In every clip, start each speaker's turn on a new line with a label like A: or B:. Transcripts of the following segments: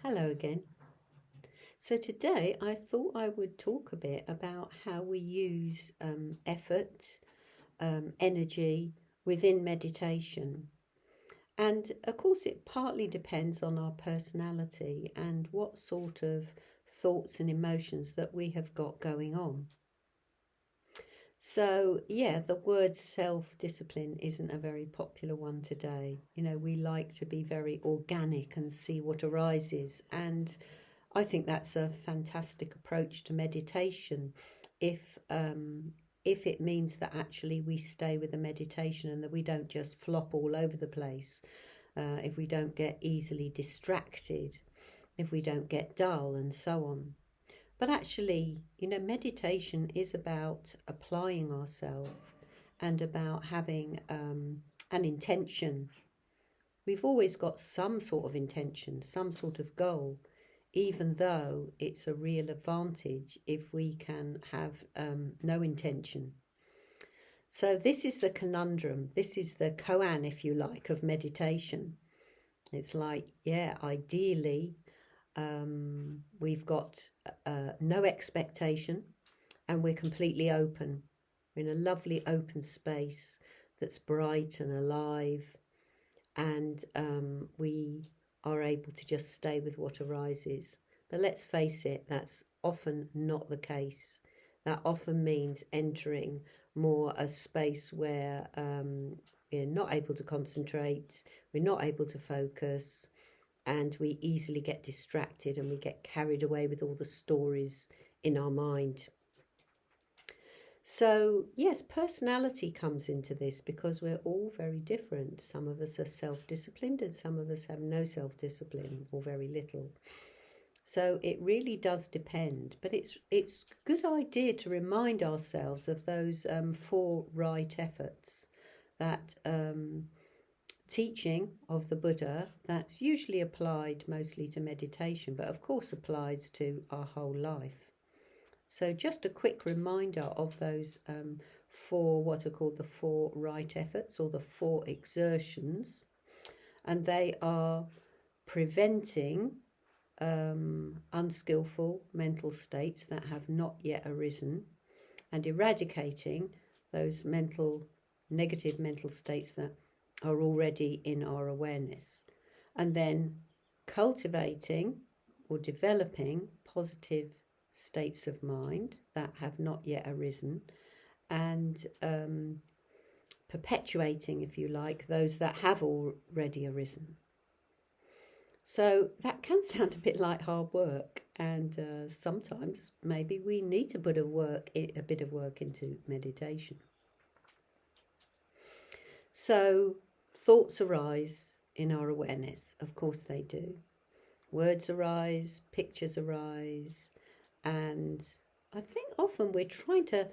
A: Hello again. So today I thought I would talk a bit about how we use effort, energy within meditation. And of course, it partly depends on our personality and what sort of thoughts and emotions that we have got going on. So, yeah, the word self discipline isn't a very popular one today. We like to be very organic and see what arises. And I think that's a fantastic approach to meditation. If if it means that actually we stay with the meditation and that we don't just flop all over the place, if we don't get easily distracted, if we don't get dull, and so on. But actually, meditation is about applying ourselves and about having an intention. We've always got some sort of intention, some sort of goal, even though it's a real advantage if we can have no intention. So, this is the conundrum. This is the koan, if you like, of meditation. It's like, yeah, ideally, we've got no expectation and we're completely open. We're in a lovely open space that's bright and alive, and we are able to just stay with what arises. But let's face it, that's often not the case. That often means entering more a space where we're not able to concentrate, we're not able to focus, and we easily get distracted and we get carried away with all the stories in our mind. So, yes, personality comes into this because we're all very different. Some of us are self-disciplined and some of us have no self-discipline or very little. So it really does depend. But it's a good idea to remind ourselves of those four right efforts, that teaching of the Buddha that's usually applied mostly to meditation, but of course applies to our whole life. So just a quick reminder of those four, what are called the four right efforts or the four exertions. And they are preventing unskillful mental states that have not yet arisen, and eradicating those negative mental states that are already in our awareness. And then cultivating or developing positive states of mind that have not yet arisen, and perpetuating, if you like, those that have already arisen. So that can sound a bit like hard work, and sometimes maybe we need to put a bit of work into meditation. So thoughts arise in our awareness, of course they do. Words arise, pictures arise, and I think often we're trying to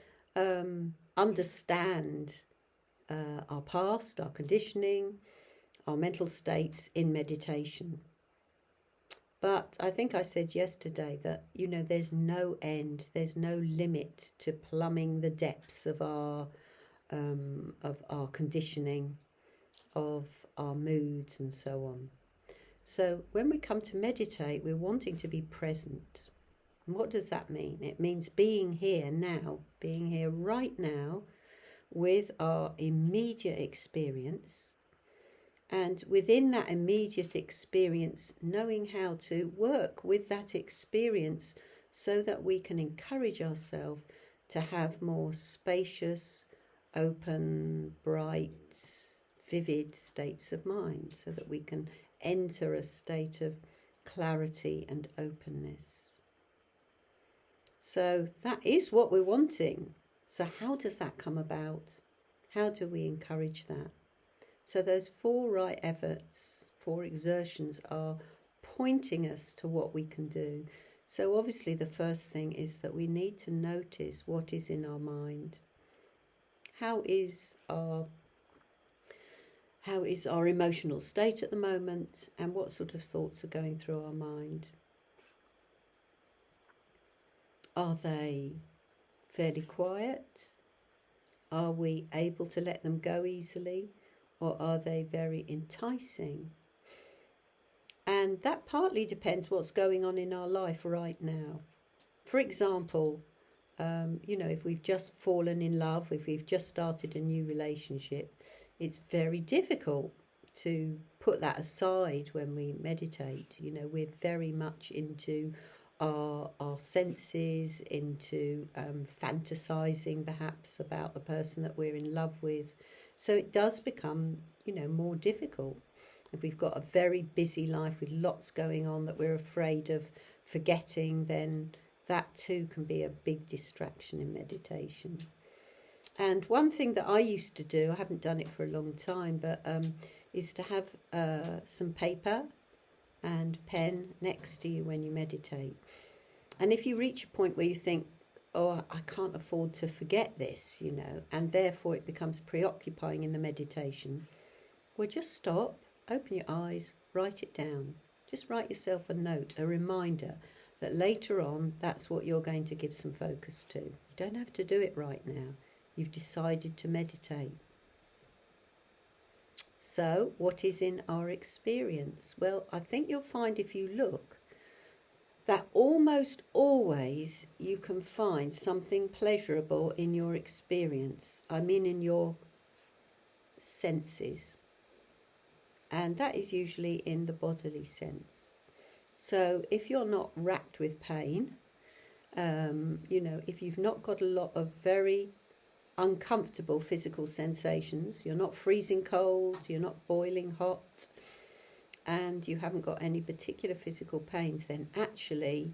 A: understand our past, our conditioning, our mental states in meditation. But I think I said yesterday that, there's no end, there's no limit to plumbing the depths of our conditioning, of our moods, and so on. So when we come to meditate, we're wanting to be present. And what does that mean? It means being here now, being here right now with our immediate experience. And within that immediate experience, knowing how to work with that experience so that we can encourage ourselves to have more spacious, open, bright, vivid states of mind, so that we can enter a state of clarity and openness. So that is what we're wanting. So how does that come about? How do we encourage that? So those four right efforts, four exertions, are pointing us to what we can do. So obviously the first thing is that we need to notice what is in our mind. How is our emotional state at the moment, and what sort of thoughts are going through our mind? Are they fairly quiet? Are we able to let them go easily? Or are they very enticing? And that partly depends what's going on in our life right now. For example, if we've just fallen in love, if we've just started a new relationship, it's very difficult to put that aside when we meditate. We're very much into our senses, into fantasizing perhaps about the person that we're in love with. So it does become, more difficult. If we've got a very busy life with lots going on that we're afraid of forgetting, then that too can be a big distraction in meditation. And one thing that I used to do, I haven't done it for a long time, but is to have some paper and pen next to you when you meditate. And if you reach a point where you think, oh, I can't afford to forget this, and therefore it becomes preoccupying in the meditation, well, just stop, open your eyes, write it down. Just write yourself a note, a reminder that later on that's what you're going to give some focus to. You don't have to do it right now. You've decided to meditate. So, what is in our experience? Well, I think you'll find if you look that almost always you can find something pleasurable in your experience. I mean, in your senses. And that is usually in the bodily sense. So if you're not racked with pain, if you've not got a lot of very uncomfortable physical sensations, you're not freezing cold, you're not boiling hot, and you haven't got any particular physical pains, then actually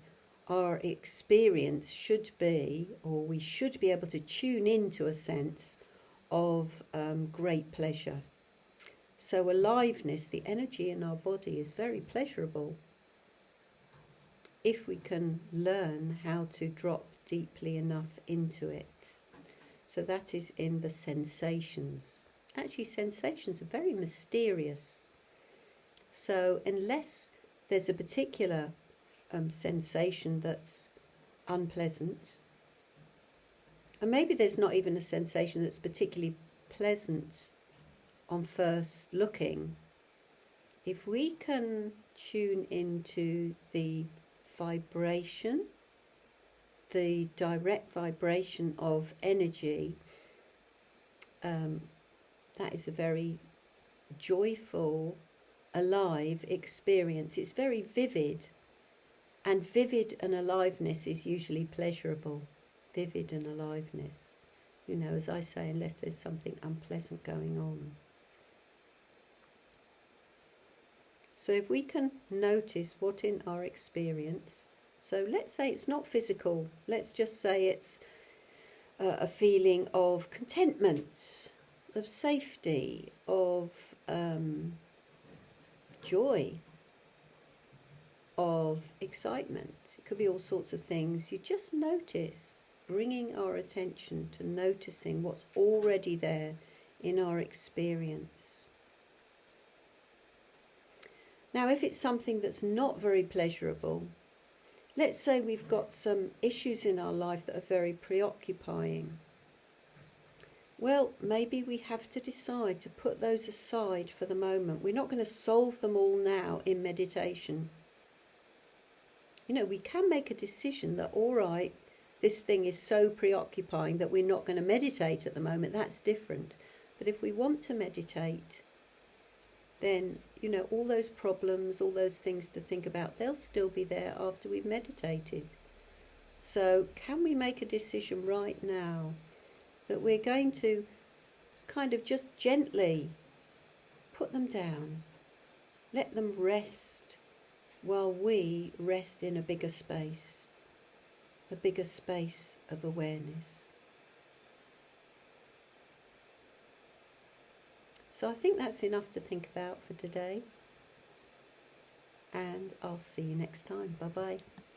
A: our experience should be, or we should be able to tune into a sense of great pleasure. So aliveness, the energy in our body, is very pleasurable if we can learn how to drop deeply enough into it. So that is in the sensations. Actually, sensations are very mysterious. So unless there's a particular sensation that's unpleasant, and maybe there's not even a sensation that's particularly pleasant on first looking, if we can tune into the vibration, the direct vibration of energy, that is a very joyful, alive experience. It's very vivid, and vivid and aliveness is usually pleasurable. Vivid and aliveness, as I say, unless there's something unpleasant going on. So if we can notice what in our experience, so let's say it's not physical, let's just say it's a feeling of contentment, of safety, of joy, of excitement. It could be all sorts of things. You just notice, bringing our attention to noticing what's already there in our experience. Now, if it's something that's not very pleasurable, let's say we've got some issues in our life that are very preoccupying. Well, maybe we have to decide to put those aside for the moment. We're not going to solve them all now in meditation. We can make a decision that, all right, this thing is so preoccupying that we're not going to meditate at the moment. That's different. But if we want to meditate, then, all those problems, all those things to think about, they'll still be there after we've meditated. So can we make a decision right now that we're going to kind of just gently put them down, let them rest while we rest in a bigger space of awareness. So I think that's enough to think about for today, and I'll see you next time. Bye-bye.